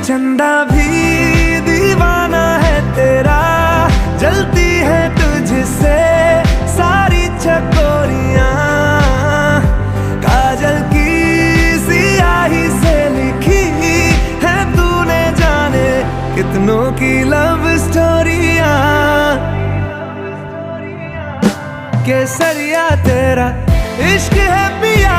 चंदा भी दीवाना है तेरा, जलती है तुझसे सारी चकोरियां। काजल की सियाही से लिखी है तूने जाने कितनों की लव स्टोरियां। केसरिया तेरा इश्क है पिया,